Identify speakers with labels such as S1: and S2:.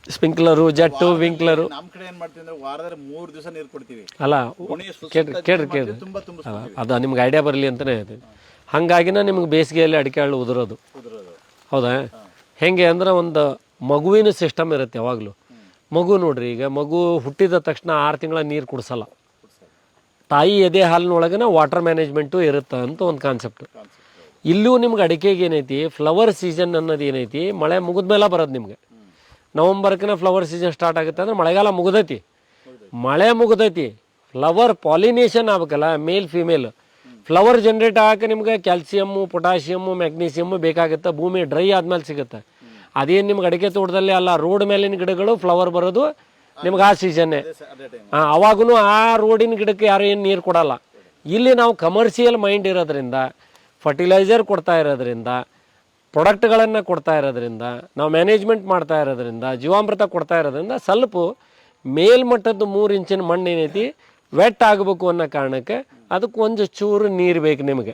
S1: Sprinkler jet ವಿಂಕ್ಲರು
S2: ನಮ್ಮ ಕಡೆ ಏನು ಮಾಡ್ತೀವಿ ಅಂದರೆ ವಾರದಲ್ಲಿ 3 ದಿವಸ ನೀರು ಕೊಡ್ತೀವಿ.
S1: ಅಲ್ಲ
S2: ಗುಣಿ
S1: ಕೇಳ್ರಿ
S2: ತುಂಬ ತುಂಬಿಸ್ತೀವಿ.
S1: ಅದು ನಿಮ್ಗೆ ಐಡಿಯಾ ಬರಲಿ ಅಂತಲೇ ಹೇಳ್ತೀನಿ. ಹಾಗಾಗಿನ ನಿಮ್ಗೆ ಬೇಸಿಗೆಯಲ್ಲಿ ಅಡಿಕೆ ಹಳ್ಳು ಉದುರೋದು. ಹೌದಾ? ಹೆಂಗೆ ಅಂದ್ರೆ ಒಂದು ಮಗುವಿನ ಸಿಸ್ಟಮ್ ಇರುತ್ತೆ ಯಾವಾಗಲೂ. ಮಗು ನೋಡ್ರಿ, ಈಗ ಮಗು ಹುಟ್ಟಿದ ತಕ್ಷಣ 6 ತಿಂಗಳ ನೀರು ಕುಡಿಸಲ್ಲ. ತಾಯಿ ಎದೆ ಹಾಲಿನೊಳಗನ ವಾಟರ್ ಮ್ಯಾನೇಜ್ಮೆಂಟು ಇರುತ್ತೆ ಅಂತ ಒಂದು ಕಾನ್ಸೆಪ್ಟ್. ಇಲ್ಲೂ ನಿಮ್ಗೆ ಅಡಿಕೆಗೆ ಏನೈತಿ, ಫ್ಲವರ್ ಸೀಸನ್ ಅನ್ನೋದು ಏನೈತಿ, ಮಳೆ ಮುಗಿದ ಮೇಲೆ ಬರೋದು ನಿಮ್ಗೆ. ನವಂಬರ್ಕಿನ ಫ್ಲವರ್ ಸೀಸನ್ ಸ್ಟಾರ್ಟ್ ಆಗುತ್ತೆ ಅಂದ್ರೆ ಮಳೆಗಾಲ ಮುಗ್ದೈತಿ, ಮಳೆ ಮುಗ್ದೈತಿ, ಫ್ಲವರ್ ಪಾಲಿನೇಷನ್ ಆಗ್ಬೇಕಲ್ಲ, ಮೇಲ್ ಫಿಮೇಲ್ ಫ್ಲವರ್ ಜನ್ರೇಟ್ ಆಗಕ್ಕೆ ನಿಮ್ಗೆ ಕ್ಯಾಲ್ಸಿಯಮ್ಮು, ಪೊಟ್ಯಾಷಿಯಮ್ಮು, ಮ್ಯಾಗ್ನೀಸಿಯಮ್ಮು ಬೇಕಾಗುತ್ತೆ. ಭೂಮಿ ಡ್ರೈ ಆದ್ಮೇಲೆ ಸಿಗುತ್ತೆ. ಅದೇನು ನಿಮ್ಗೆ ಅಡಿಕೆ ತೋಟದಲ್ಲಿ ಅಲ್ಲ, ರೋಡ್ ಮೇಲಿನ ಗಿಡಗಳು ಫ್ಲವರ್ ಬರೋದು ನಿಮ್ಗೆ ಆ ಸೀಸನ್ನೇ. ಅವಾಗೂ ಆ ರೋಡಿನ ಗಿಡಕ್ಕೆ ಯಾರು ಏನು ನೀರು ಕೊಡಲ್ಲ. ಇಲ್ಲಿ ನಾವು ಕಮರ್ಷಿಯಲ್ ಮೈಂಡ್ ಇರೋದ್ರಿಂದ, ಫರ್ಟಿಲೈಸರ್ ಕೊಡ್ತಾ ಇರೋದ್ರಿಂದ, ಪ್ರಾಡಕ್ಟ್ಗಳನ್ನು ಕೊಡ್ತಾ ಇರೋದ್ರಿಂದ, ನಾವು ಮ್ಯಾನೇಜ್ಮೆಂಟ್ ಮಾಡ್ತಾ ಇರೋದ್ರಿಂದ, ಜೀವಾಮೃತ ಕೊಡ್ತಾ ಇರೋದ್ರಿಂದ ಸ್ವಲ್ಪ ಮೇಲ್ಮಟ್ಟದ್ದು 3 ಇಂಚಿನ ಮಣ್ಣು ಏನೈತಿ ವೆಟ್ ಆಗಬೇಕು ಅನ್ನೋ ಕಾರಣಕ್ಕೆ ಅದಕ್ಕೆ ಒಂದು ಚೂರು ನೀರು ಬೇಕು ನಿಮಗೆ.